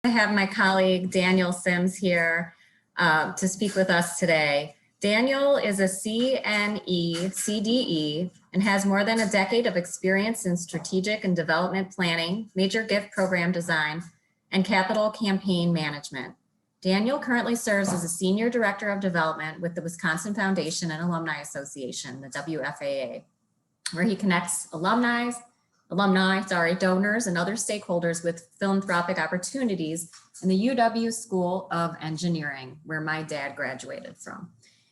I have my colleague Daniel Sims here to speak with us today. Daniel is a CNE, CDE, and has more than a decade of experience in strategic and development planning, major gift program design, and capital campaign management. Daniel currently serves as a Senior Director of Development with the Wisconsin Foundation and Alumni Association, the WFAA, where he connects alumni, donors, and other stakeholders with philanthropic opportunities in the UW School of Engineering, where my dad graduated from.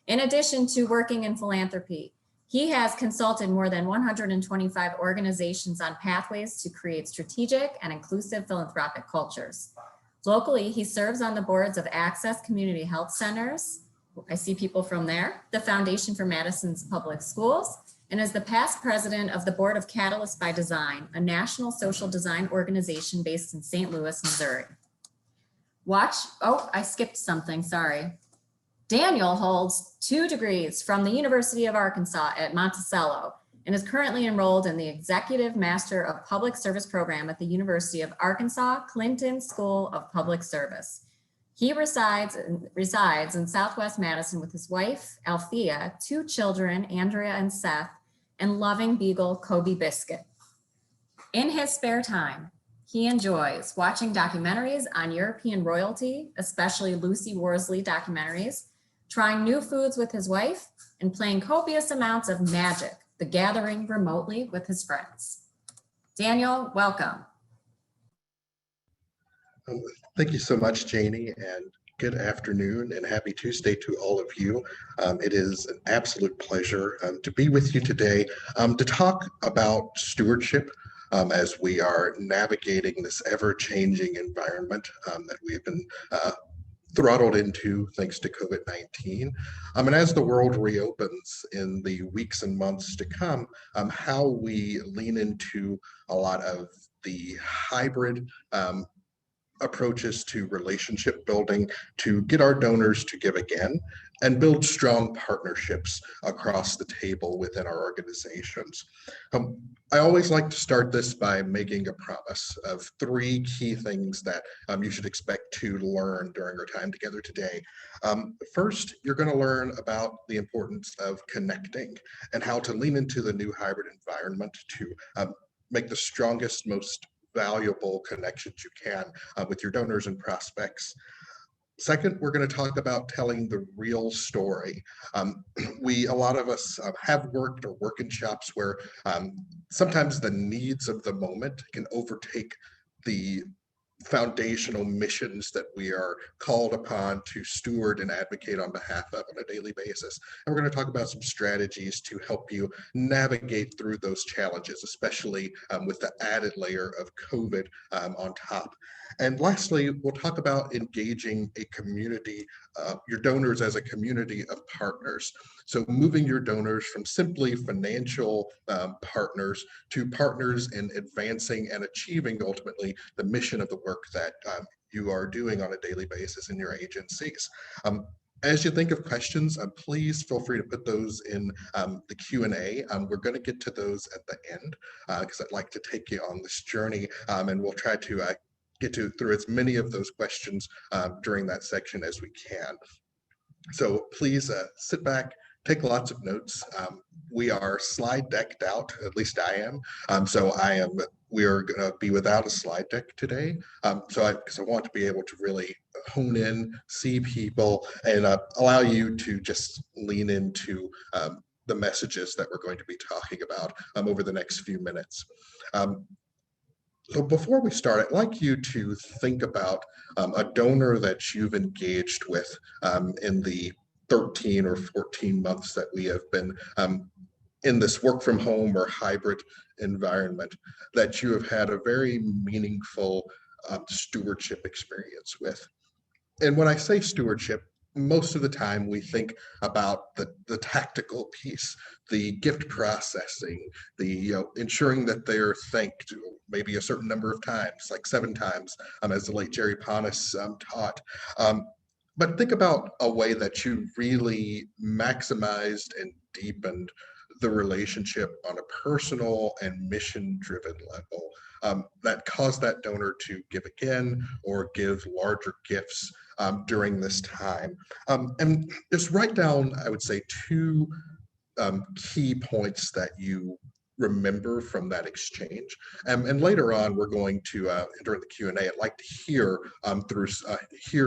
In addition to working in philanthropy, he has consulted more than 125 organizations on pathways to create strategic and inclusive philanthropic cultures. Locally, he serves on the boards of Access Community Health Centers. I see people from there, the Foundation for Madison's Public Schools, and is the past president of the board of Catalyst by Design, a national social design organization based in St. Louis, Missouri. I skipped something, sorry. Daniel holds 2 degrees from the University of Arkansas at Monticello and is currently enrolled in the Executive Master of Public Service program at the University of Arkansas Clinton School of Public Service. He resides in Southwest Madison with his wife, Althea, 2 children, Andrea and Seth, and loving beagle, Kobe Biscuit. In his spare time, he enjoys watching documentaries on European royalty, especially Lucy Worsley documentaries, trying new foods with his wife, and playing copious amounts of Magic, the Gathering remotely with his friends. Daniel, welcome. Thank you so much, Janie, and good afternoon and happy Tuesday to all of you. It is an absolute pleasure to be with you today to talk about stewardship as we are navigating this ever-changing environment that we've been throttled into thanks to COVID-19. And as the world reopens in the weeks and months to come, how we lean into a lot of the hybrid approaches to relationship building to get our donors to give again and build strong partnerships across the table within our organizations. I always like to start this by making a promise of 3 key things that you should expect to learn during our time together today. First, you're going to learn about the importance of connecting and how to lean into the new hybrid environment to make the strongest, most valuable connections you can with your donors and prospects. Second, we're going to talk about telling the real story. A lot of us have worked or work in shops where sometimes the needs of the moment can overtake the foundational missions that we are called upon to steward and advocate on behalf of on a daily basis. And we're going to talk about some strategies to help you navigate through those challenges, especially with the added layer of COVID on top. And lastly, we'll talk about engaging a community, your donors as a community of partners. So moving your donors from simply financial partners to partners in advancing and achieving ultimately the mission of the work that you are doing on a daily basis in your agencies. As you think of questions, please feel free to put those in the Q&A. We're going to get to those at the end because I'd like to take you on this journey and we'll try to get through as many of those questions during that section as we can. So please sit back, take lots of notes. We are slide decked out, at least I am. We are going to be without a slide deck today. Because I want to be able to really hone in, see people, and allow you to just lean into the messages that we're going to be talking about over the next few minutes. So before we start, I'd like you to think about a donor that you've engaged with in the 13 or 14 months that we have been in this work from home or hybrid environment that you have had a very meaningful stewardship experience with. And when I say stewardship, most of the time we think about the tactical piece, the gift processing, the ensuring that they're thanked maybe a certain number of times, like 7 times, as the late Jerry Ponis taught. But think about a way that you really maximized and deepened the relationship on a personal and mission-driven level. that cause that donor to give again or give larger gifts during this time. And just write down, I would say, two key points that you remember from that exchange. And later on, we're going to, during the Q&A, I'd like to hear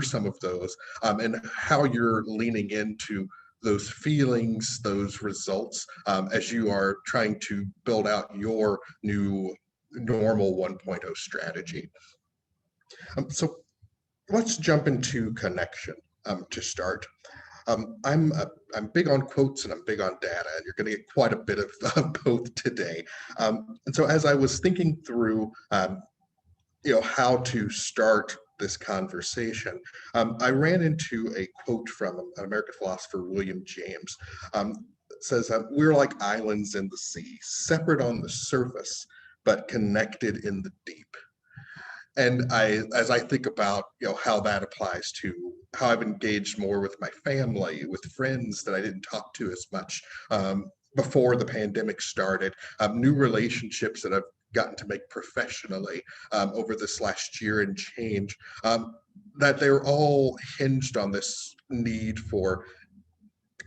some of those and how you're leaning into those feelings, those results, as you are trying to build out your new normal 1.0 strategy. So let's jump into connection to start. I'm big on quotes and I'm big on data, and you're going to get quite a bit of both today. And so as I was thinking through, how to start this conversation, I ran into a quote from an American philosopher, William James. That says, "We're like islands in the sea, separate on the surface, but connected in the deep." And as I think about, how that applies to how I've engaged more with my family, with friends that I didn't talk to as much before the pandemic started, new relationships that I've gotten to make professionally over this last year and change, that they're all hinged on this need for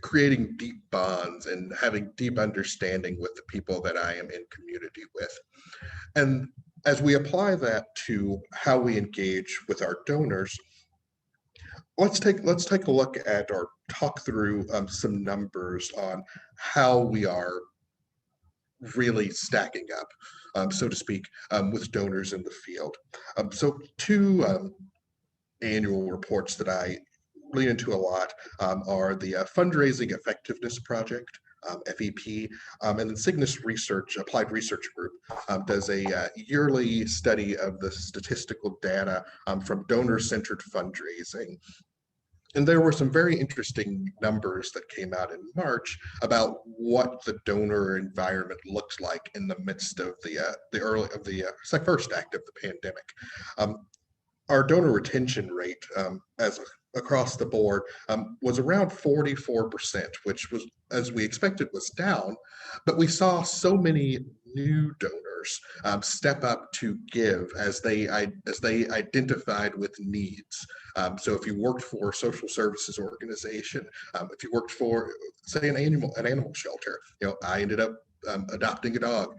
creating deep bonds and having deep understanding with the people that I am in community with. And as we apply that to how we engage with our donors, let's take a look at or talk through some numbers on how we are really stacking up, so to speak, with donors in the field. So two annual reports that I lean into a lot are the Fundraising Effectiveness Project, FEP, and then Cygnus Research, Applied Research Group, does a yearly study of the statistical data from donor-centered fundraising. And there were some very interesting numbers that came out in March about what the donor environment looks like in the midst of the first act of the pandemic. Our donor retention rate across the board was around 44%, which was, as we expected, was down, but we saw so many new donors step up to give as they identified with needs. So if you worked for a social services organization, if you worked for, say, an animal shelter, I ended up adopting a dog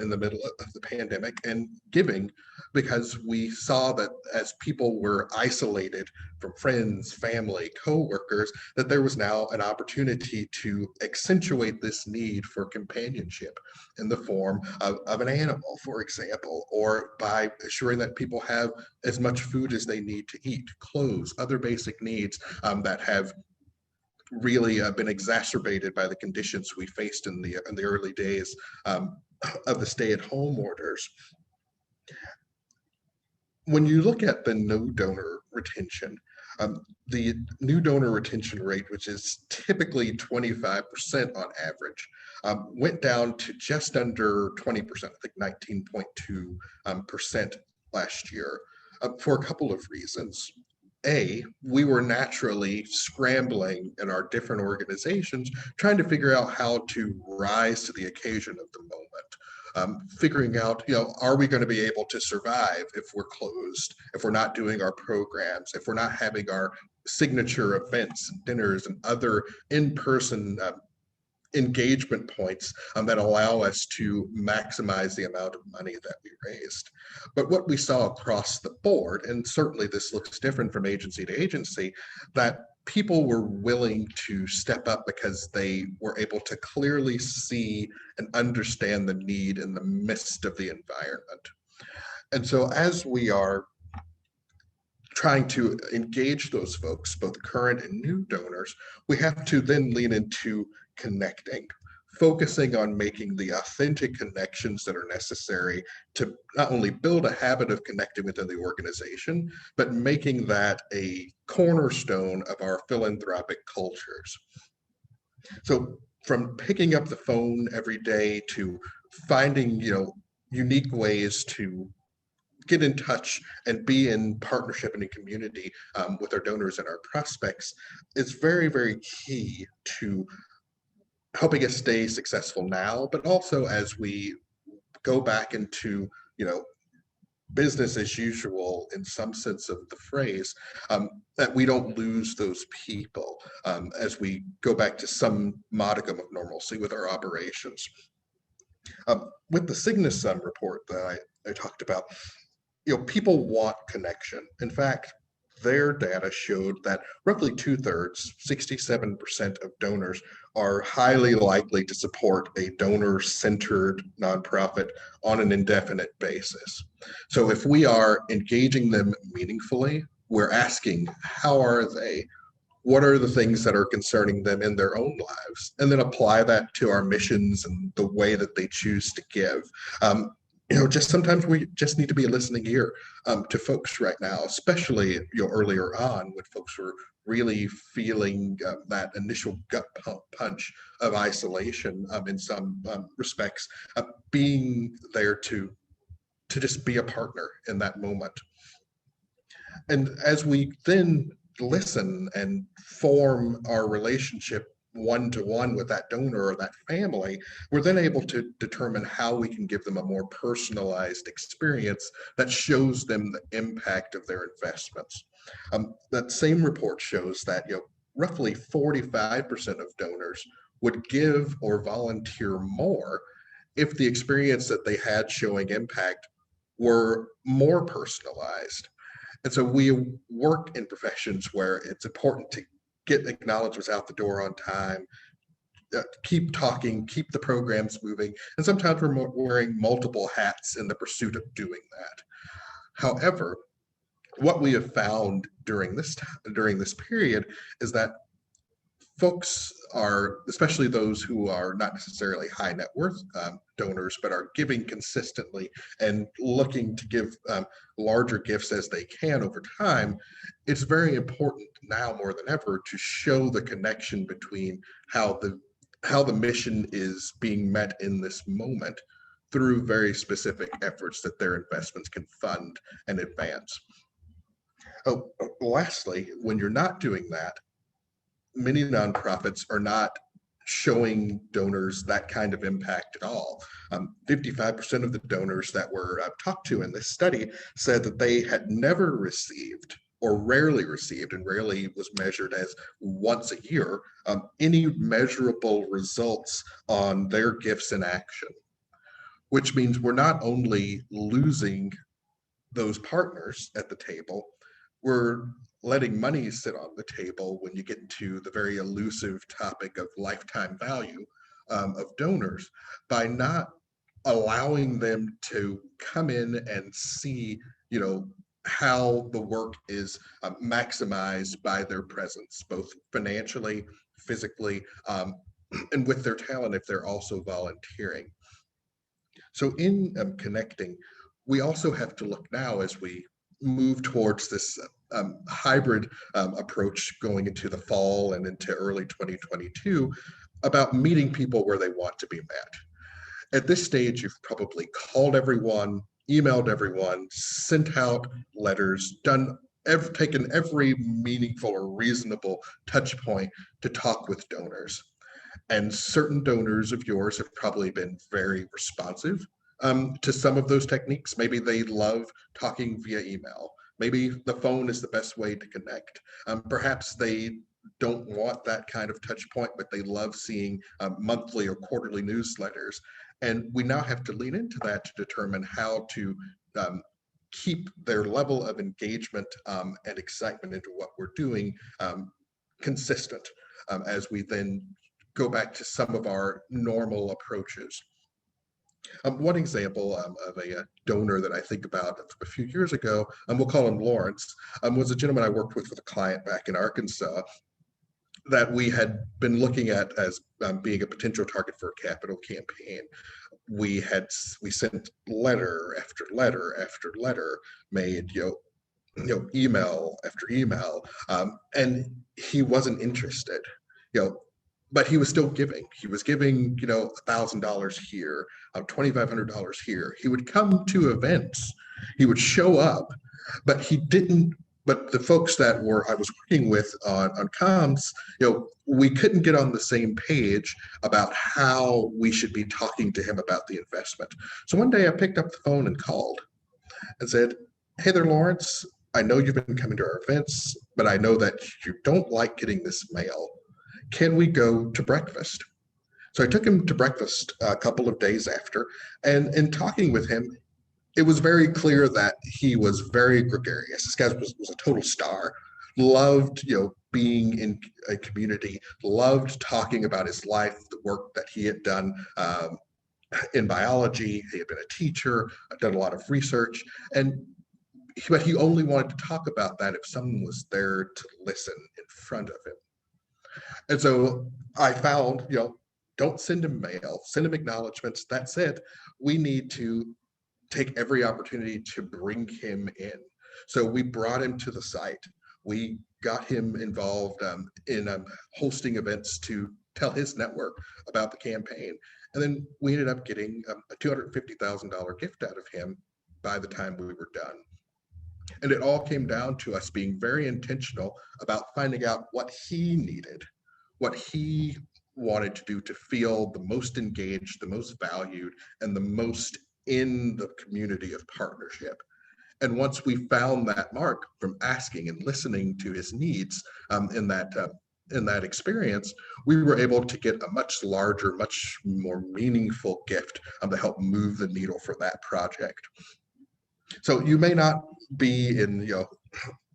in the middle of the pandemic and giving, because we saw that as people were isolated from friends, family, co-workers, that there was now an opportunity to accentuate this need for companionship in the form of an animal, for example, or by assuring that people have as much food as they need to eat, clothes, other basic needs that have really been exacerbated by the conditions we faced in the early days of the stay-at-home orders. When you look at the no donor retention, the new donor retention rate, which is typically 25% on average, went down to just under 20%, I think 19.2% last year, for a couple of reasons. We were naturally scrambling in our different organizations, trying to figure out how to rise to the occasion of the moment. Figuring out, are we going to be able to survive if we're closed, if we're not doing our programs, if we're not having our signature events, dinners, and other in-person engagement points that allow us to maximize the amount of money that we raised. But what we saw across the board, and certainly this looks different from agency to agency, that people were willing to step up because they were able to clearly see and understand the need in the midst of the environment. And so as we are trying to engage those folks, both current and new donors, we have to then lean into connecting, focusing on making the authentic connections that are necessary to not only build a habit of connecting within the organization, but making that a cornerstone of our philanthropic cultures. So from picking up the phone every day to finding, unique ways to get in touch and be in partnership and in community with our donors and our prospects is very, very key to helping us stay successful now, but also as we go back into, business as usual in some sense of the phrase, that we don't lose those people as we go back to some modicum of normalcy with our operations. With the Cygnus report that I talked about, people want connection. In fact, their data showed that roughly 2/3, 67% of donors are highly likely to support a donor-centered nonprofit on an indefinite basis. So if we are engaging them meaningfully, we're asking, how are they? What are the things that are concerning them in their own lives? And then apply that to our missions and the way that they choose to give. Just sometimes we just need to be a listening ear to folks right now, especially earlier on when folks were really feeling that initial gut punch of isolation in some respects, being there to just be a partner in that moment. And as we then listen and form our relationship one-to-one with that donor or that family, we're then able to determine how we can give them a more personalized experience that shows them the impact of their investments. That same report shows that roughly 45% of donors would give or volunteer more if the experience that they had showing impact were more personalized. And so we work in professions where it's important to get acknowledgments out the door on time, keep talking, keep the programs moving, and sometimes we're wearing multiple hats in the pursuit of doing that. However, what we have found during this period is that folks are, especially those who are not necessarily high net worth donors, but are giving consistently and looking to give larger gifts as they can over time, it's very important now more than ever to show the connection between how the mission is being met in this moment through very specific efforts that their investments can fund and advance. Oh, lastly, when you're not doing that, many nonprofits are not showing donors that kind of impact at all. 55% of the donors that were talked to in this study said that they had never received or rarely received, and rarely was measured as once a year, any measurable results on their gifts in action, which means we're not only losing those partners at the table, we're letting money sit on the table when you get into the very elusive topic of lifetime value of donors by not allowing them to come in and see, how the work is maximized by their presence, both financially, physically, and with their talent if they're also volunteering. So in connecting, we also have to look now as we move towards this hybrid approach going into the fall and into early 2022 about meeting people where they want to be met. At this stage, you've probably called everyone, emailed everyone, sent out letters, taken every meaningful or reasonable touch point to talk with donors. And certain donors of yours have probably been very responsive to some of those techniques. Maybe they love talking via email. Maybe the phone is the best way to connect. Perhaps they don't want that kind of touch point, but they love seeing monthly or quarterly newsletters. And we now have to lean into that to determine how to keep their level of engagement and excitement into what we're doing consistent as we then go back to some of our normal approaches. One example of a donor that I think about a few years ago, we'll call him Lawrence, was a gentleman I worked with a client back in Arkansas that we had been looking at as being a potential target for a capital campaign. We sent letter after letter after letter, made email after email, and he wasn't interested. But he was still giving. He was giving, $1,000 here, $2,500 here. He would come to events. He would show up, but he didn't. But the folks that I was working with on comms, we couldn't get on the same page about how we should be talking to him about the investment. So one day I picked up the phone and called. and said, "Hey there, Lawrence. I know you've been coming to our events, but I know that you don't like getting this mail. Can we go to breakfast?" So I took him to breakfast a couple of days after, and in talking with him, it was very clear that he was very gregarious. This guy was a total star. Loved, being in a community. Loved talking about his life, the work that he had done in biology. He had been a teacher, done a lot of research, but he only wanted to talk about that if someone was there to listen in front of him. And so I found, don't send him mail, send him acknowledgments. That said, we need to take every opportunity to bring him in. So we brought him to the site. We got him involved in hosting events to tell his network about the campaign. And then we ended up getting a $250,000 gift out of him by the time we were done. And it all came down to us being very intentional about finding out what he needed, what he wanted to do to feel the most engaged, the most valued, and the most in the community of partnership. And once we found that mark from asking and listening to his needs in that experience, we were able to get a much larger, much more meaningful gift to help move the needle for that project. So you may not be in,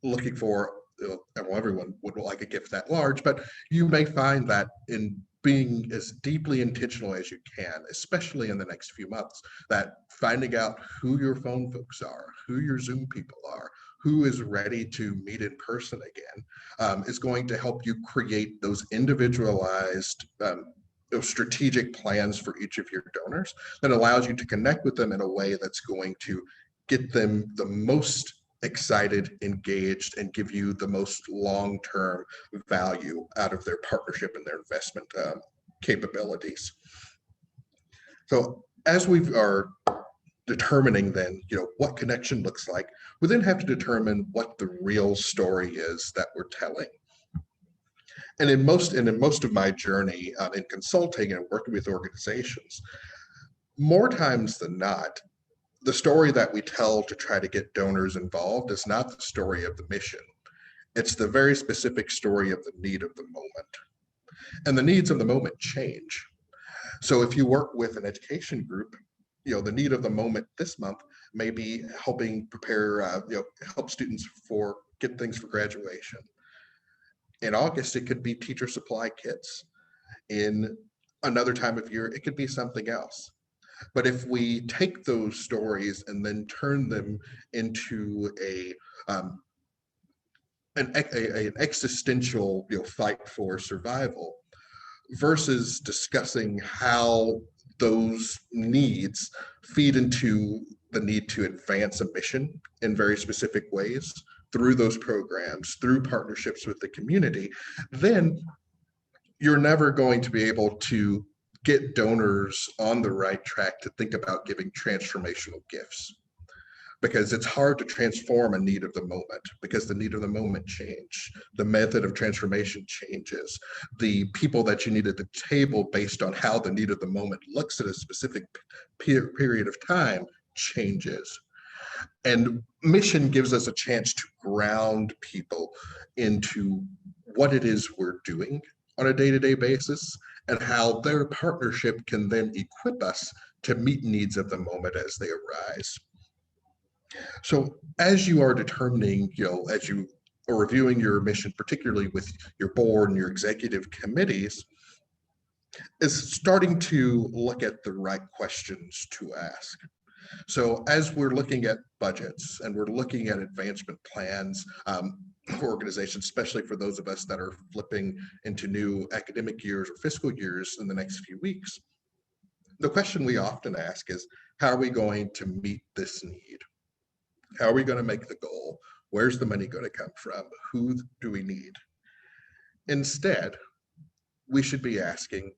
looking for, well, everyone would like a gift that large, but you may find that in being as deeply intentional as you can, especially in the next few months, that finding out who your phone folks are, who your Zoom people are, who is ready to meet in person again, is going to help you create those individualized strategic plans for each of your donors that allows you to connect with them in a way that's going to get them the most excited, engaged, and give you the most long-term value out of their partnership and their investment capabilities. So as we are determining then, what connection looks like, we then have to determine what the real story is that we're telling. And in most of my journey in consulting and working with organizations, more times than not, the story that we tell to try to get donors involved is not the story of the mission. It's the very specific story of the need of the moment. And the needs of the moment change. So if you work with an education group, the need of the moment this month may be helping prepare, help students get things for graduation. In August, it could be teacher supply kits. In another time of year, it could be something else. But if we take those stories and then turn them into an existential fight for survival versus discussing how those needs feed into the need to advance a mission in very specific ways through those programs, through partnerships with the community, then you're never going to be able to get donors on the right track to think about giving transformational gifts, because it's hard to transform a need of the moment because the need of the moment change. The method of transformation changes. The people that you need at the table based on how the need of the moment looks at a specific period of time changes. And mission gives us a chance to ground people into what it is we're doing on a day-to-day basis and how their partnership can then equip us to meet needs of the moment as they arise. So as you are determining, as you are reviewing your mission, particularly with your board and your executive committees, is starting to look at the right questions to ask. So as we're looking at budgets and we're looking at advancement plans for organizations, especially for those of us that are flipping into new academic years or fiscal years in the next few weeks, the question we often ask is, how are we going to meet this need? How are we going to make the goal? Where's the money going to come from? Who do we need? Instead, we should be asking,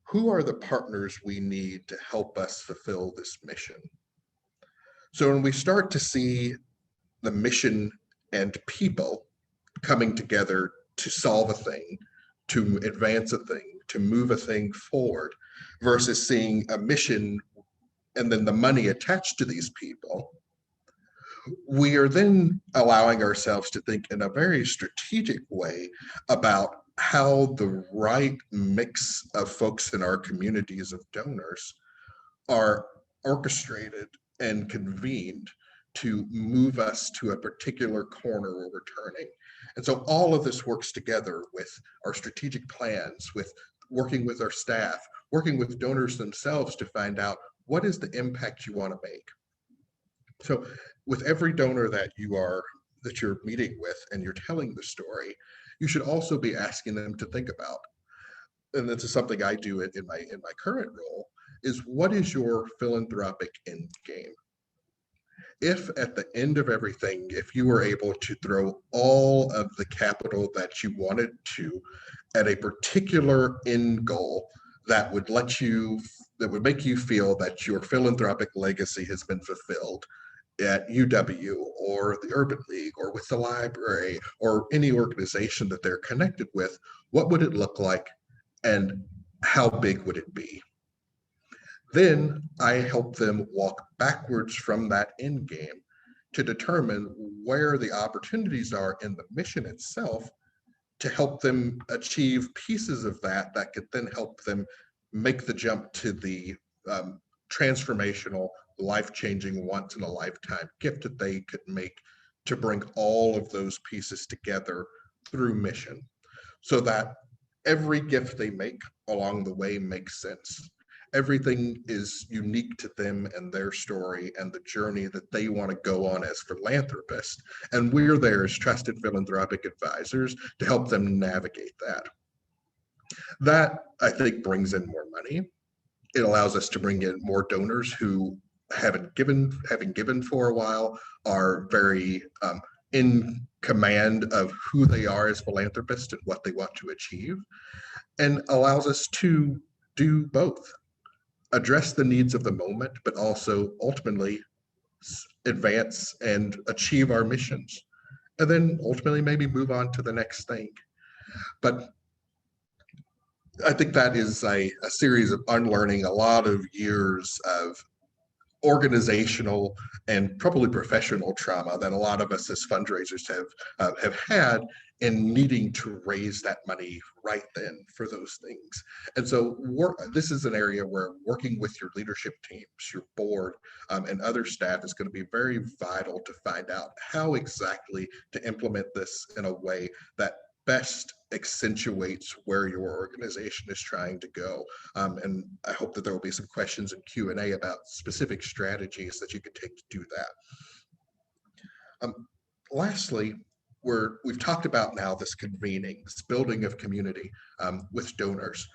who are the partners we need to help us fulfill this mission? So when we start to see the mission and people coming together to solve a thing, to advance a thing, to move a thing forward, versus seeing a mission and then the money attached to these people, We are then allowing ourselves to think in a very strategic way about how the right mix of folks in our communities of donors are orchestrated and convened to move us to a particular corner where we're turning. And so all of this works together with our strategic plans, with working with our staff, working with donors themselves to find out what is the impact you want to make. So with every donor that you're meeting with and you're telling the story, you should also be asking them to think about, and this is something I do in my current role, is what is your philanthropic end game? If at the end of everything, if you were able to throw all of the capital that you wanted to at a particular end goal that would make you feel that your philanthropic legacy has been fulfilled at UW or the Urban League or with the library or any organization that they're connected with, what would it look like and how big would it be? Then I help them walk backwards from that end game to determine where the opportunities are in the mission itself to help them achieve pieces of that could then help them make the jump to the transformational, life-changing, once-in-a-lifetime gift that they could make to bring all of those pieces together through mission, so that every gift they make along the way makes sense. Everything is unique to them and their story and the journey that they want to go on as philanthropists. And we're there as trusted philanthropic advisors to help them navigate that. That, I think, brings in more money. It allows us to bring in more donors who having given for a while, are very in command of who they are as philanthropists and what they want to achieve, and allows us to do both, address the needs of the moment, but also ultimately advance and achieve our missions, and then ultimately maybe move on to the next thing. But I think that is a series of unlearning a lot of years of organizational and probably professional trauma that a lot of us as fundraisers have had in needing to raise that money right then for those things. And so this is an area where working with your leadership teams, your board, and other staff is going to be very vital to find out how exactly to implement this in a way that best accentuates where your organization is trying to go. And I hope that there will be some questions and Q&A about specific strategies that you could take to do that. Lastly, we've talked about now this convening, this building of community with donors.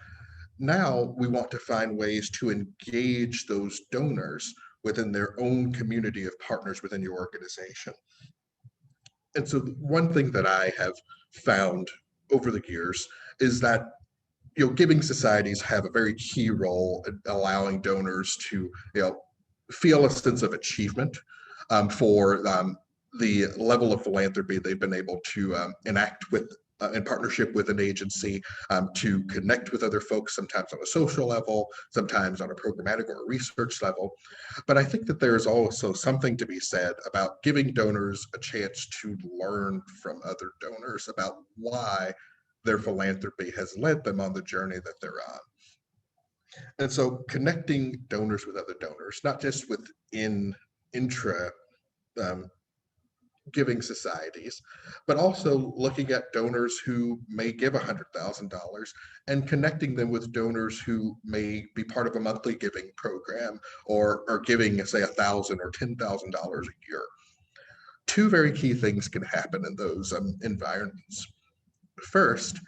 Now we want to find ways to engage those donors within their own community of partners within your organization. And so one thing that I have found over the years is that giving societies have a very key role in allowing donors to feel a sense of achievement for the level of philanthropy they've been able to enact with in partnership with an agency, to connect with other folks, sometimes on a social level, sometimes on a programmatic or a research level. But I think that there's also something to be said about giving donors a chance to learn from other donors about why their philanthropy has led them on the journey that they're on. And so connecting donors with other donors, not just within intra giving societies, but also looking at donors who may give $100,000 and connecting them with donors who may be part of a monthly giving program or are giving, say, $1,000 or $10,000 a year. Two very key things can happen in those environments. First,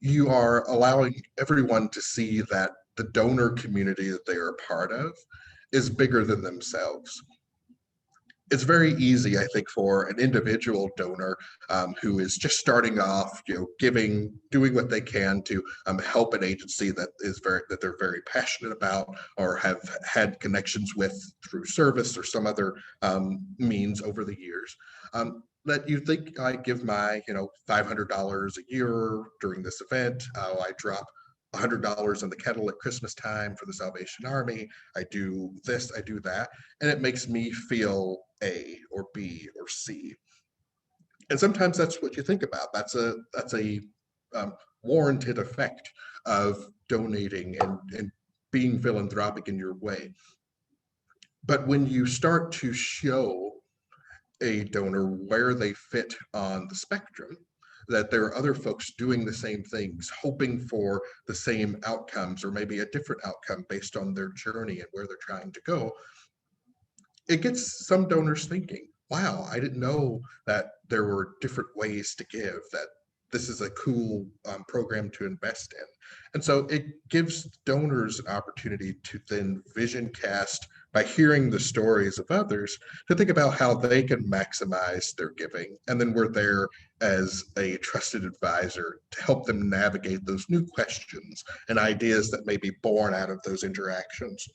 you are allowing everyone to see that the donor community that they are a part of is bigger than themselves. It's very easy, I think, for an individual donor who is just starting off, doing what they can to help an agency that they're very passionate about or have had connections with through service or some other means over the years. That you think, I give my $500 a year during this event, I drop $100 in the kettle at Christmas time for the Salvation Army. I do this, I do that, and it makes me feel A or B or C. And sometimes that's what you think about. That's a warranted effect of donating and being philanthropic in your way. But when you start to show a donor where they fit on the spectrum, that there are other folks doing the same things, hoping for the same outcomes or maybe a different outcome based on their journey and where they're trying to go, it gets some donors thinking, wow, I didn't know that there were different ways to give, that this is a cool program to invest in. And so it gives donors an opportunity to then vision cast by hearing the stories of others to think about how they can maximize their giving. And then we're there as a trusted advisor to help them navigate those new questions and ideas that may be born out of those interactions.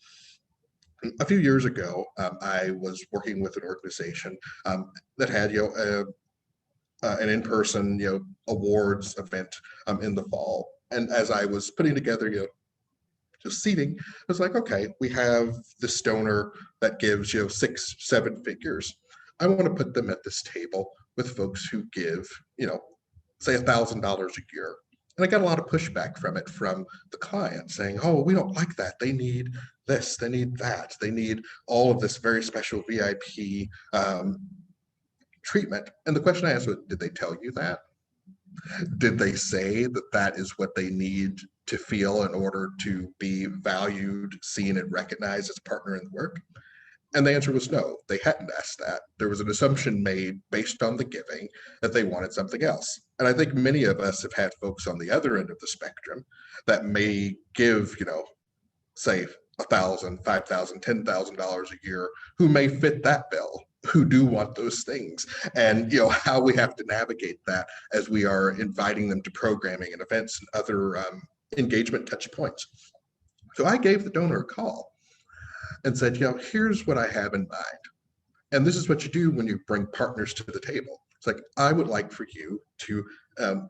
A few years ago, I was working with an organization that had, an in-person, awards event in the fall. And as I was putting together, just seating, I was like, okay, we have this donor that gives, 6, 7 figures. I want to put them at this table with folks who give, say $1,000 a year. And I got a lot of pushback from it from the client saying, oh, we don't like that. They need this, they need that. They need all of this very special VIP treatment. And the question I asked was, did they tell you that? Did they say that that is what they need to feel in order to be valued, seen, and recognized as a partner in the work? And the answer was no, they hadn't asked that. There was an assumption made based on the giving that they wanted something else. And I think many of us have had folks on the other end of the spectrum that may give, say $1,000, $5,000, $10,000 a year, who may fit that bill, who do want those things, and how we have to navigate that as we are inviting them to programming and events and other engagement touch points. So I gave the donor a call and said, here's what I have in mind. And this is what you do when you bring partners to the table. It's like, I would like for you to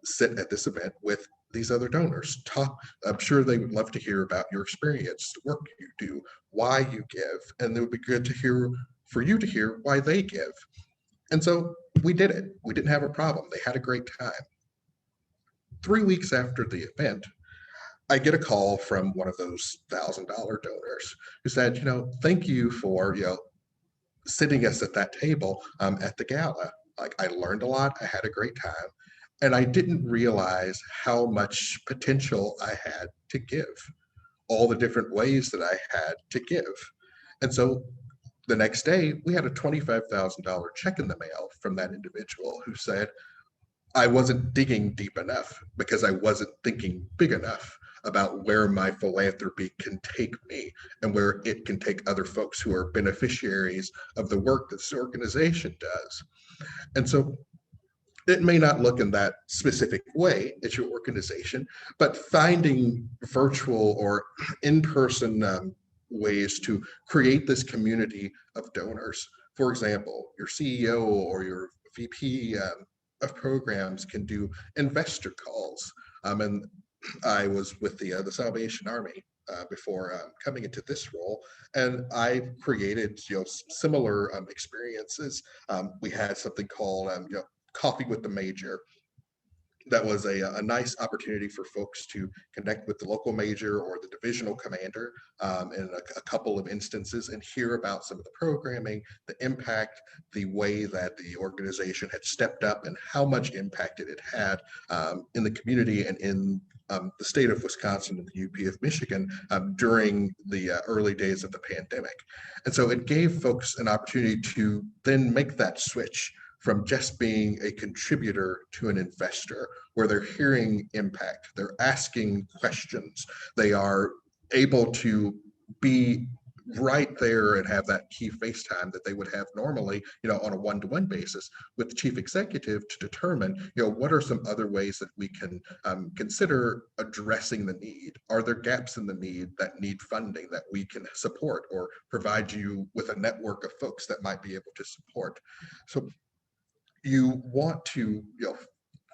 sit at this event with these other donors. Talk. I'm sure they would love to hear about your experience, the work you do, why you give, and it would be good to hear for you to hear why they give. And so we did it. We didn't have a problem. They had a great time. 3 weeks after the event, I get a call from one of those $1,000 donors who said, thank you for, sitting us at that table at the gala. Like, I learned a lot. I had a great time. And I didn't realize how much potential I had to give, all the different ways that I had to give. And so the next day, we had a $25,000 check in the mail from that individual who said, I wasn't digging deep enough because I wasn't thinking big enough about where my philanthropy can take me and where it can take other folks who are beneficiaries of the work that this organization does. And so it may not look in that specific way at your organization, but finding virtual or in-person ways to create this community of donors. For example, your CEO or your VP of programs can do investor calls. And I was with the Salvation Army before coming into this role, and I created similar experiences. We had something called Coffee with the Major. That was a nice opportunity for folks to connect with the local major or the divisional commander in a couple of instances and hear about some of the programming, the impact, the way that the organization had stepped up and how much impact it had in the community and in the state of Wisconsin and the UP of Michigan during the early days of the pandemic. And so it gave folks an opportunity to then make that switch from just being a contributor to an investor, where they're hearing impact, they're asking questions, they are able to be right there and have that key FaceTime that they would have normally, on a one-to-one basis with the chief executive to determine, what are some other ways that we can consider addressing the need? Are there gaps in the need that need funding that we can support or provide you with a network of folks that might be able to support? So you want to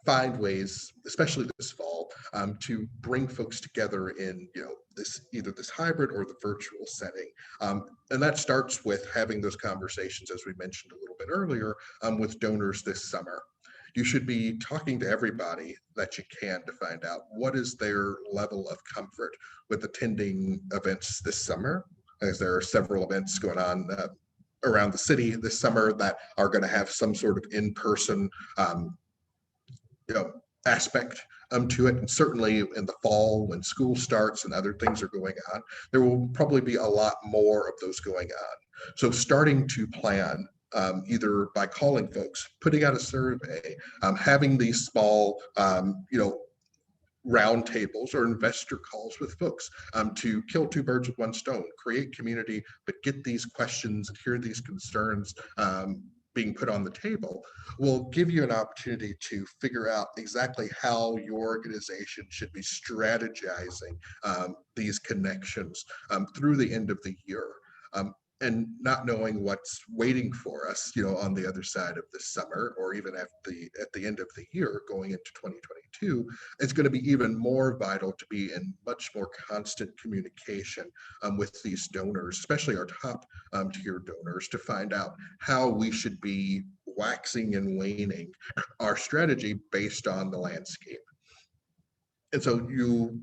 find ways, especially this fall, to bring folks together in, this either this hybrid or the virtual setting. And that starts with having those conversations, as we mentioned a little bit earlier, with donors this summer. You should be talking to everybody that you can to find out what is their level of comfort with attending events this summer, as there are several events going on around the city this summer that are going to have some sort of in-person aspect to it. And certainly in the fall when school starts and other things are going on, there will probably be a lot more of those going on. So starting to plan either by calling folks, putting out a survey, having these small, roundtables or investor calls with folks to kill two birds with one stone, create community, but get these questions and hear these concerns being put on the table, will give you an opportunity to figure out exactly how your organization should be strategizing these connections through the end of the year. And not knowing what's waiting for us, on the other side of the summer, or even at the end of the year going into 2022, it's going to be even more vital to be in much more constant communication with these donors, especially our top tier donors, to find out how we should be waxing and waning our strategy based on the landscape. And so you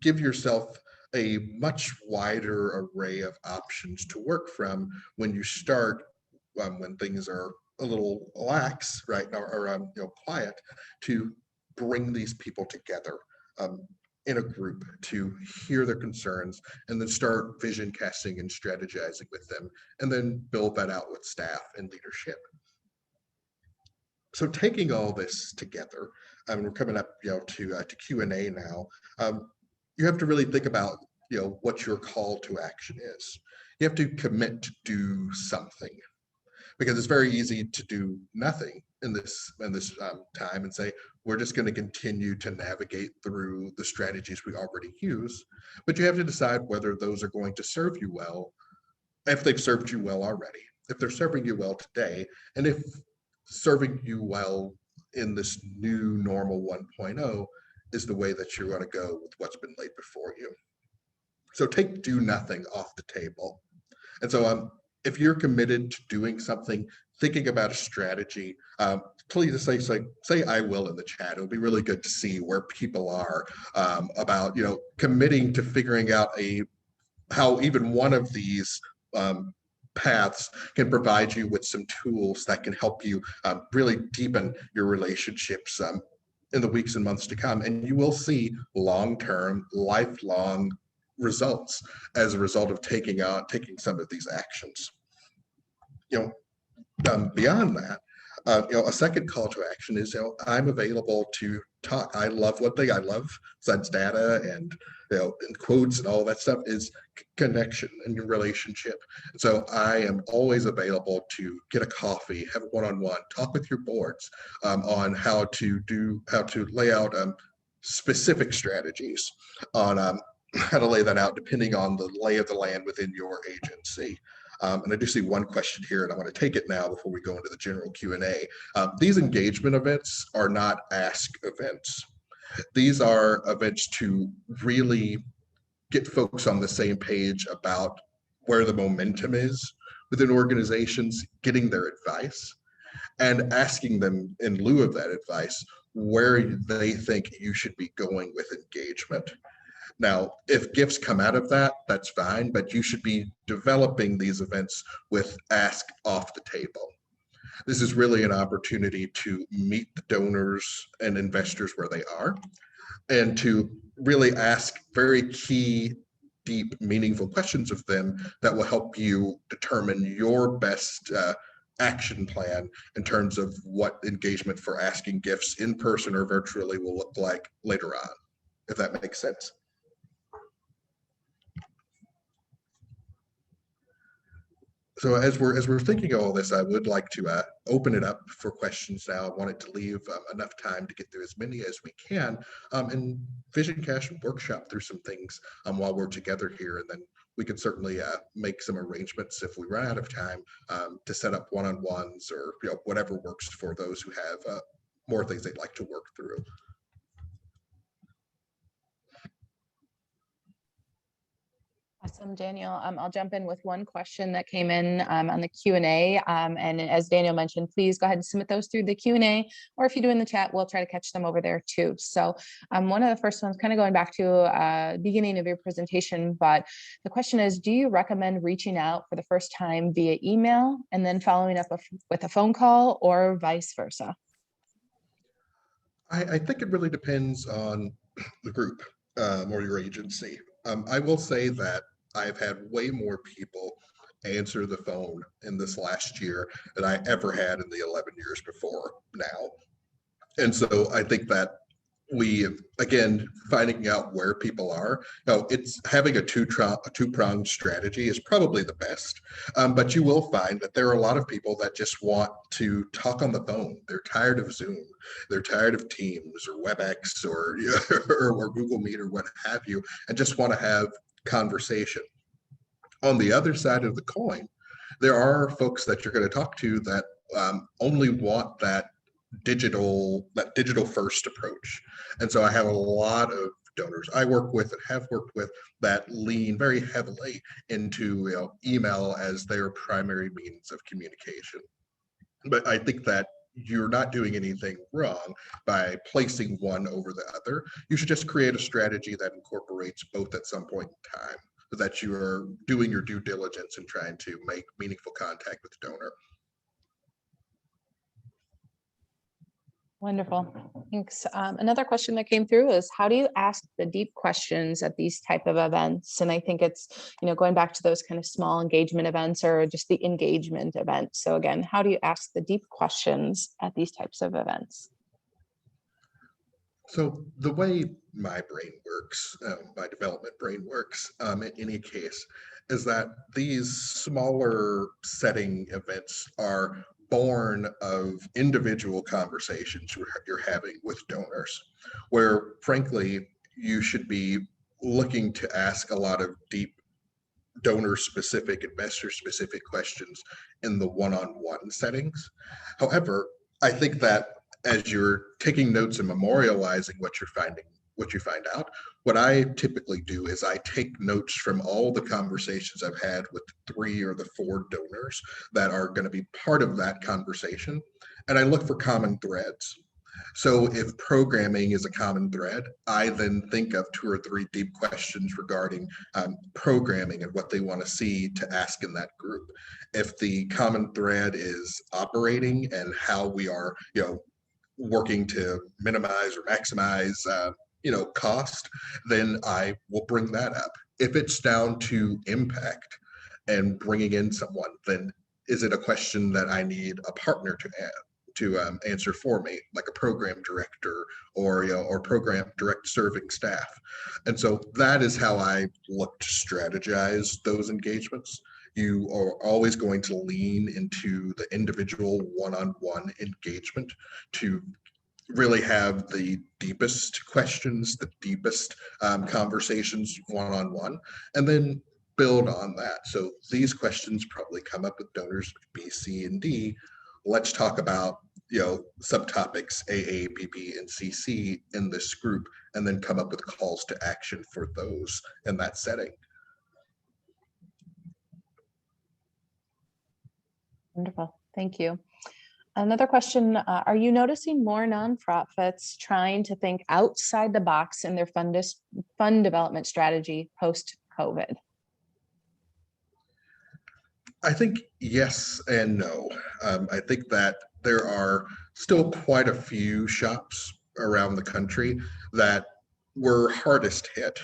give yourself a much wider array of options to work from when you start, when things are a little lax, right, or quiet, to bring these people together in a group to hear their concerns and then start vision casting and strategizing with them, and then build that out with staff and leadership. So taking all this together, we're coming up, to Q&A now. You have to really think about, what your call to action is. You have to commit to do something, because it's very easy to do nothing in this time and say, we're just going to continue to navigate through the strategies we already use. But you have to decide whether those are going to serve you well, if they've served you well already, if they're serving you well today, and if serving you well in this new normal 1.0 is the way that you're going to go with what's been laid before you. So take do nothing off the table. And so if you're committed to doing something, thinking about a strategy, please say I will in the chat. It'll be really good to see where people are about, committing to figuring out how even one of these paths can provide you with some tools that can help you really deepen your relationships in the weeks and months to come. And you will see long-term, lifelong results as a result of taking some of these actions. Beyond that, a second call to action is, I'm available to talk. I love one thing I love besides data and, and quotes and all that stuff is connection and your relationship. So I am always available to get a coffee, have a one-on-one, talk with your boards on how to lay out specific strategies on how to lay that out depending on the lay of the land within your agency. And I do see one question here, and I want to take it now before we go into the general Q&A. These engagement events are not ask events. These are events to really get folks on the same page about where the momentum is within organizations, getting their advice, and asking them in lieu of that advice where they think you should be going with engagement. Now, if gifts come out of that, that's fine, but you should be developing these events with ask off the table. This is really an opportunity to meet the donors and investors where they are, and to really ask very key, deep, meaningful questions of them that will help you determine your best action plan in terms of what engagement for asking gifts in person or virtually will look like later on, if that makes sense. So as we're thinking of all this, I would like to open it up for questions now. I wanted to leave enough time to get through as many as we can, and Vision Cash workshop through some things while we're together here, and then we can certainly make some arrangements if we run out of time to set up one-on-ones or whatever works for those who have more things they'd like to work through. Awesome, Daniel. I'll jump in with one question that came in on the Q&A. And as Daniel mentioned, please go ahead and submit those through the Q&A, or if you do in the chat, we'll try to catch them over there too. So one of the first ones, kind of going back to beginning of your presentation, but the question is, do you recommend reaching out for the first time via email and then following up with a phone call, or vice versa? I think it really depends on the group or your agency. I will say that I've had way more people answer the phone in this last year than I ever had in the 11 years before now. And so I think that again, finding out where people are, it's having a two-pronged strategy is probably the best. But you will find that there are a lot of people that just want to talk on the phone. They're tired of Zoom. They're tired of Teams or WebEx or, or Google Meet or what have you, and just want to have conversation. On the other side of the coin, there are folks that you're going to talk to that only want that digital first approach. And so I have a lot of donors I work with and have worked with that lean very heavily into email as their primary means of communication. But I think that you're not doing anything wrong by placing one over the other. You should just create a strategy that incorporates both at some point in time, so that you are doing your due diligence and trying to make meaningful contact with the donor. Wonderful, thanks. Another question that came through is, how do you ask the deep questions at these type of events? And I think it's, going back to those kind of small engagement events or just the engagement events. So again, how do you ask the deep questions at these types of events? So the way my brain works, my development brain works in any case, is that these smaller setting events are born of individual conversations you're having with donors, where frankly, you should be looking to ask a lot of deep donor specific, investor specific questions in the one-on-one settings. However, I think that as you're taking notes and memorializing what you find out, what I typically do is I take notes from all the conversations I've had with the 3 or the 4 donors that are going to be part of that conversation, and I look for common threads. So if programming is a common thread, I then think of 2 or 3 deep questions regarding programming and what they want to see to ask in that group. If the common thread is operating and how we are, working to minimize or maximize cost, then I will bring that up. If it's down to impact and bringing in someone, then is it a question that I need a partner to answer for me, like a program director or program direct serving staff? And so that is how I look to strategize those engagements. You are always going to lean into the individual one-on-one engagement to really have the deepest questions, the deepest conversations one-on-one, and then build on that. So these questions probably come up with donors B, C, and D. Let's talk about subtopics AA, PP, and CC in this group, and then come up with calls to action for those in that setting. Wonderful, thank you. Another question, are you noticing more nonprofits trying to think outside the box in their fund development strategy post-COVID? I think yes and no. I think that there are still quite a few shops around the country that were hardest hit.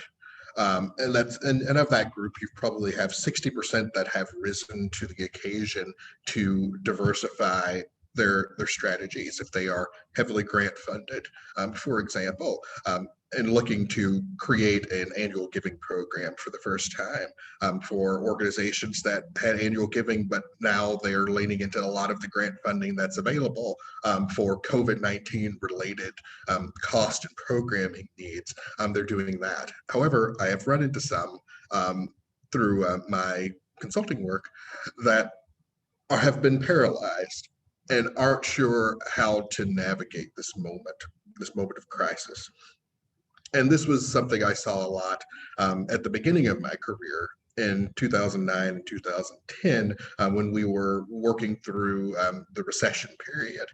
And of that group, you probably have 60% that have risen to the occasion to diversify their strategies if they are heavily grant funded, for example, and looking to create an annual giving program for the first time for organizations that had annual giving, but now they're leaning into a lot of the grant funding that's available for COVID-19 related cost and programming needs. They're doing that. However, I have run into some through my consulting work that have been paralyzed and aren't sure how to navigate this moment of crisis. And this was something I saw a lot at the beginning of my career in 2009 and 2010 when we were working through the recession period.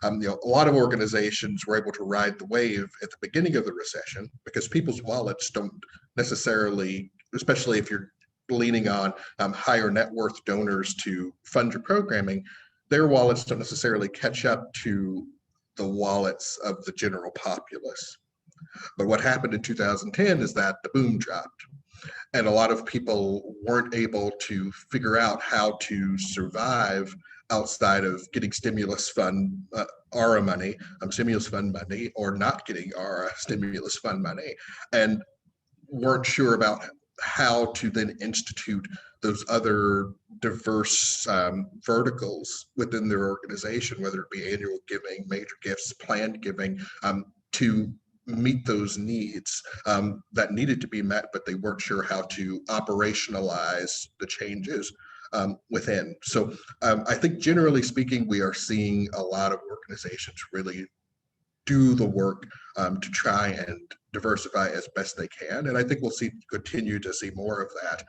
A lot of organizations were able to ride the wave at the beginning of the recession because people's wallets don't necessarily, especially if you're leaning on higher net worth donors to fund your programming, their wallets don't necessarily catch up to the wallets of the general populace. But what happened in 2010 is that the boom dropped. And a lot of people weren't able to figure out how to survive outside of getting stimulus fund ARA money, stimulus fund money, or not getting ARA stimulus fund money, and weren't sure about how to then institute those other diverse verticals within their organization, whether it be annual giving, major gifts, planned giving, to meet those needs that needed to be met, but they weren't sure how to operationalize the changes within. So I think generally speaking, we are seeing a lot of organizations really do the work to try and diversify as best they can. And I think we'll continue to see more of that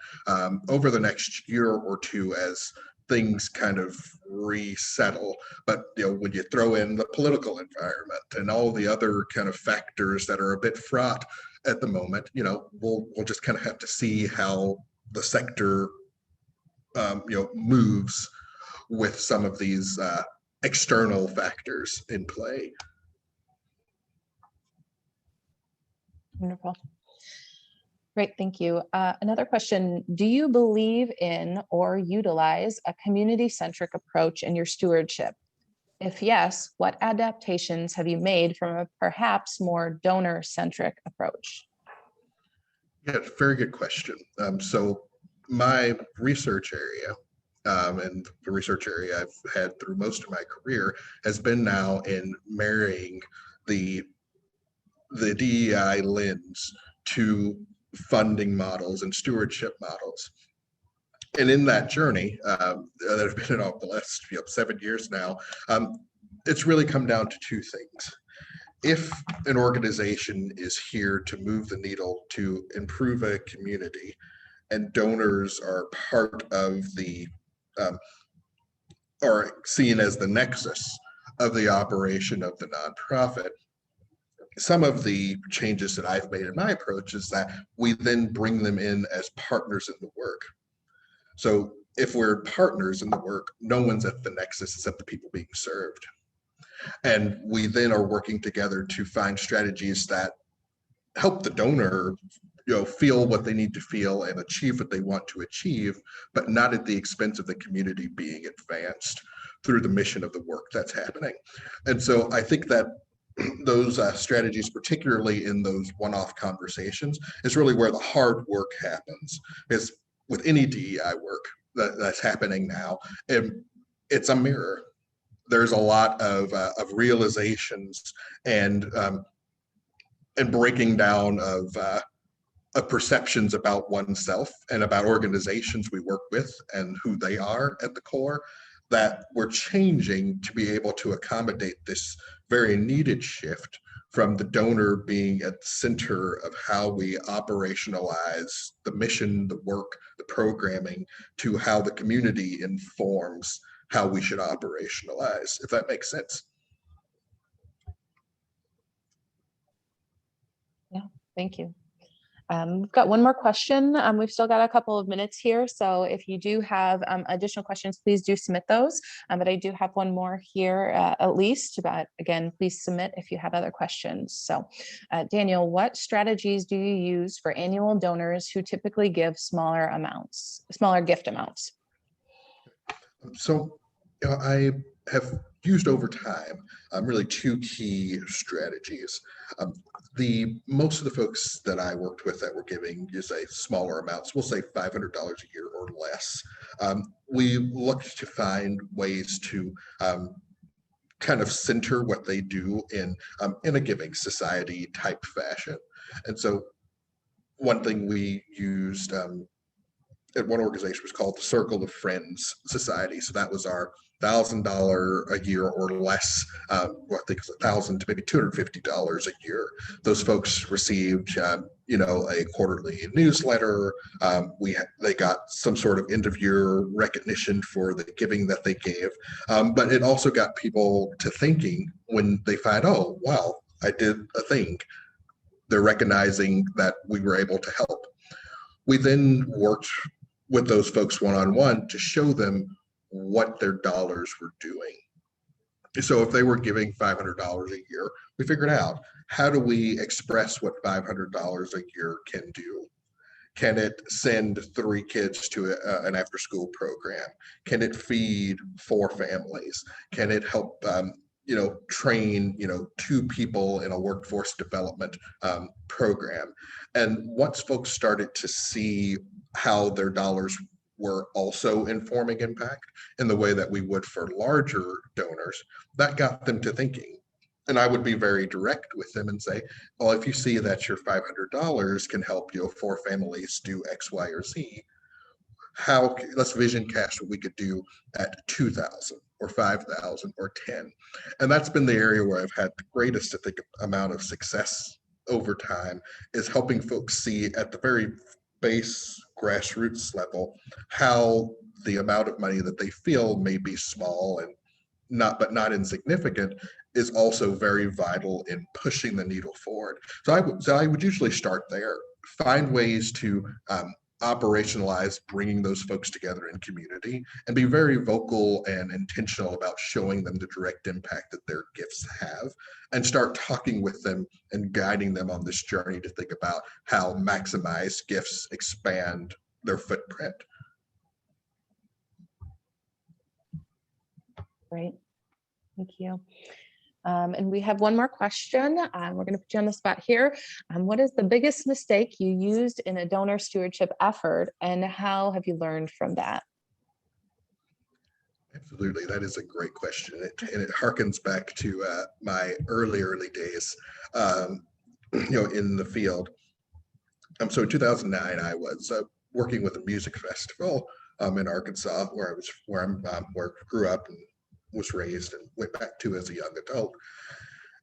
over the next year or two as things kind of resettle. But when you throw in the political environment and all the other kind of factors that are a bit fraught at the moment, we'll just kind of have to see how the sector moves with some of these external factors in play. Wonderful. Great, thank you. Another question, do you believe in or utilize a community-centric approach in your stewardship? If yes, what adaptations have you made from a perhaps more donor-centric approach? Yeah, very good question. So my research area, and the research area I've had through most of my career has been now in marrying the DEI lens to funding models and stewardship models. And in that journey that have been in the last 7 years now, it's really come down to two things. If an organization is here to move the needle to improve a community, and donors are part of the, or seen as the nexus of the operation of the nonprofit, some of the changes that I've made in my approach is that we then bring them in as partners in the work. So if we're partners in the work, no one's at the nexus except the people being served. And we then are working together to find strategies that help the donor feel what they need to feel and achieve what they want to achieve, but not at the expense of the community being advanced through the mission of the work that's happening. And so I think that those strategies, particularly in those one-off conversations, is really where the hard work happens. Is with any DEI work that's happening now, it's a mirror. There's a lot of realizations and breaking down of perceptions about oneself and about organizations we work with and who they are at the core, that we're changing to be able to accommodate this very needed shift from the donor being at the center of how we operationalize the mission, the work, the programming, to how the community informs how we should operationalize, if that makes sense. Yeah, thank you. We've got one more question. We've still got a couple of minutes here. So if you do have additional questions, please do submit those. But I do have one more here at least, but again, please submit if you have other questions. So Daniel, what strategies do you use for annual donors who typically give smaller gift amounts? So I have used over time really two key strategies. Most of the folks that I worked with that were giving, smaller amounts, we'll say $500 a year or less. We looked to find ways to kind of center what they do in a giving society type fashion. And so one thing we used at one organization was called the Circle of Friends Society. So that was our $1,000 a year or less. I think it's $1,000 to maybe $250 a year. Those folks received a quarterly newsletter. They got some sort of end of year recognition for the giving that they gave. But it also got people to thinking when they find, oh, wow, I did a thing. They're recognizing that we were able to help. We then worked with those folks one-on-one to show them what their dollars were doing. So if they were giving $500 a year, we figured out, how do we express what $500 a year can do? Can it send 3 kids to an after-school program? Can it feed 4 families? Can it help, train, 2 people in a workforce development program? And once folks started to see how their dollars were also informing impact in the way that we would for larger donors, that got them to thinking. And I would be very direct with them and say, well, if you see that your $500 can help 4 families do X, Y, or Z, let's vision cast what we could do at 2,000 or 5,000 or 10. And that's been the area where I've had the greatest, I think, amount of success over time, is helping folks see at the very base grassroots level how the amount of money that they feel may be small and not insignificant is also very vital in pushing the needle forward. So I would usually start there, find ways to operationalize bringing those folks together in community, and be very vocal and intentional about showing them the direct impact that their gifts have, and start talking with them and guiding them on this journey to think about how maximized gifts expand their footprint. Great, thank you. And we have one more question. We're going to put you on the spot here. What is the biggest mistake you used in a donor stewardship effort, and how have you learned from that? Absolutely, that is a great question, and it harkens back to my early days, in the field. So in 2009, I was working with a music festival in Arkansas, where I grew up and was raised and went back to as a young adult.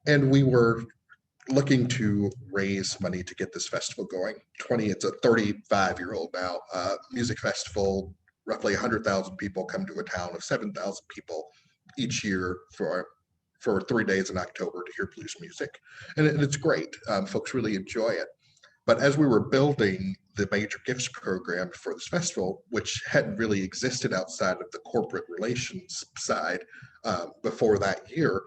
And we were looking to raise money to get this festival going. It's a 35-year-old now music festival. Roughly 100,000 people come to a town of 7,000 people each year for 3 days in October to hear blues music. And it's great. Folks really enjoy it. But as we were building the major gifts program for this festival, which hadn't really existed outside of the corporate relations side before that year,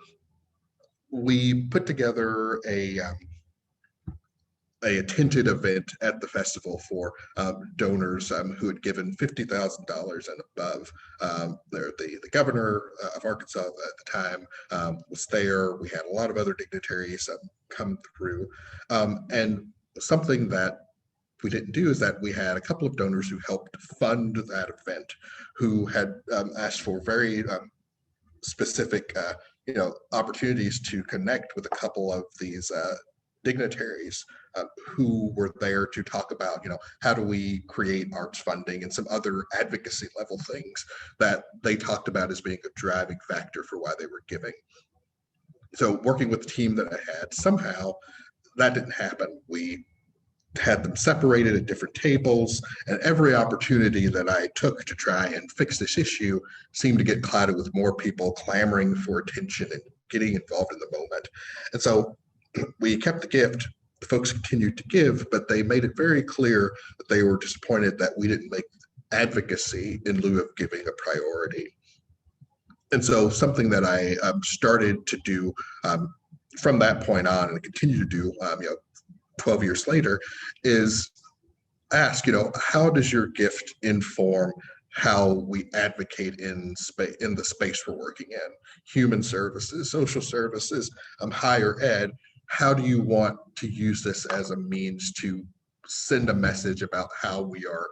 we put together a tinted event at the festival for donors who had given $50,000 and above. The governor of Arkansas at the time was there. We had a lot of other dignitaries come through. And something that we didn't do is that we had a couple of donors who helped fund that event, who had asked for very specific opportunities to connect with a couple of these dignitaries who were there to talk about, how do we create arts funding and some other advocacy level things that they talked about as being a driving factor for why they were giving. So working with the team that I had, somehow that didn't happen. We had them separated at different tables, and every opportunity that I took to try and fix this issue seemed to get clouded with more people clamoring for attention and getting involved in the moment. And so we kept the gift. The folks continued to give, but they made it very clear that they were disappointed that we didn't make advocacy in lieu of giving a priority. And so something that I started to do from that point on, and continue to do 12 years later, is ask, how does your gift inform how we advocate in the space we're working in? Human services, social services, higher ed. How do you want to use this as a means to send a message about how we are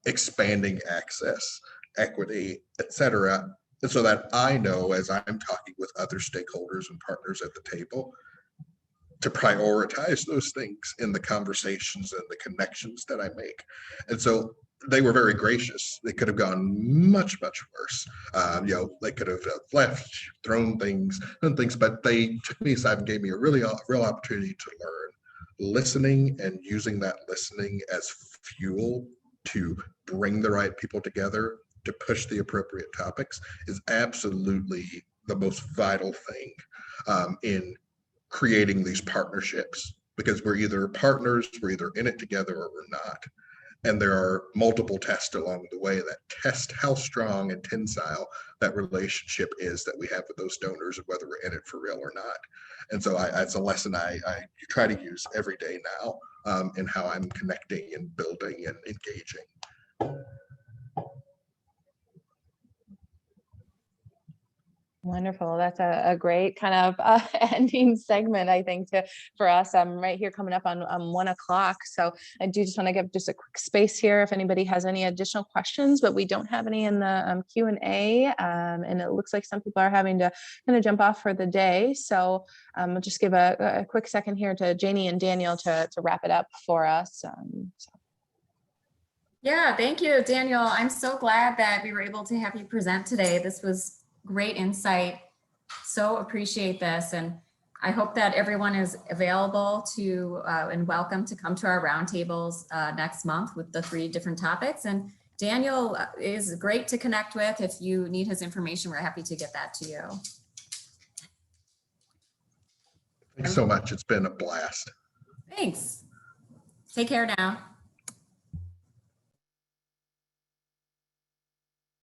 expanding access, equity, etc.? And so that I know, as I'm talking with other stakeholders and partners at the table, to prioritize those things in the conversations and the connections that I make. And so they were very gracious. They could have gone much, much worse. They could have left, thrown things, but they took me aside and gave me a real opportunity to learn listening and using that listening as fuel to bring the right people together to push the appropriate topics is absolutely the most vital thing in creating these partnerships, because we're either partners, we're either in it together or we're not. And there are multiple tests along the way that test how strong and tensile that relationship is that we have with those donors, and whether we're in it for real or not. And so it's a lesson I try to use every day now in how I'm connecting and building and engaging. Wonderful. That's a great kind of ending segment, I think, for us. I'm right here coming up on 1 o'clock. So I do just want to give just a quick space here if anybody has any additional questions, but we don't have any in the Q&A. And it looks like some people are having to kind of jump off for the day. So I'll just give a quick second here to Janie and Daniel to wrap it up for us. Yeah, thank you, Daniel. I'm so glad that we were able to have you present today. This was great insight. So appreciate this. And I hope that everyone is available to and welcome to come to our roundtables next month with the 3 different topics. And Daniel is great to connect with. If you need his information, we're happy to get that to you. Thanks so much. It's been a blast. Thanks. Take care now.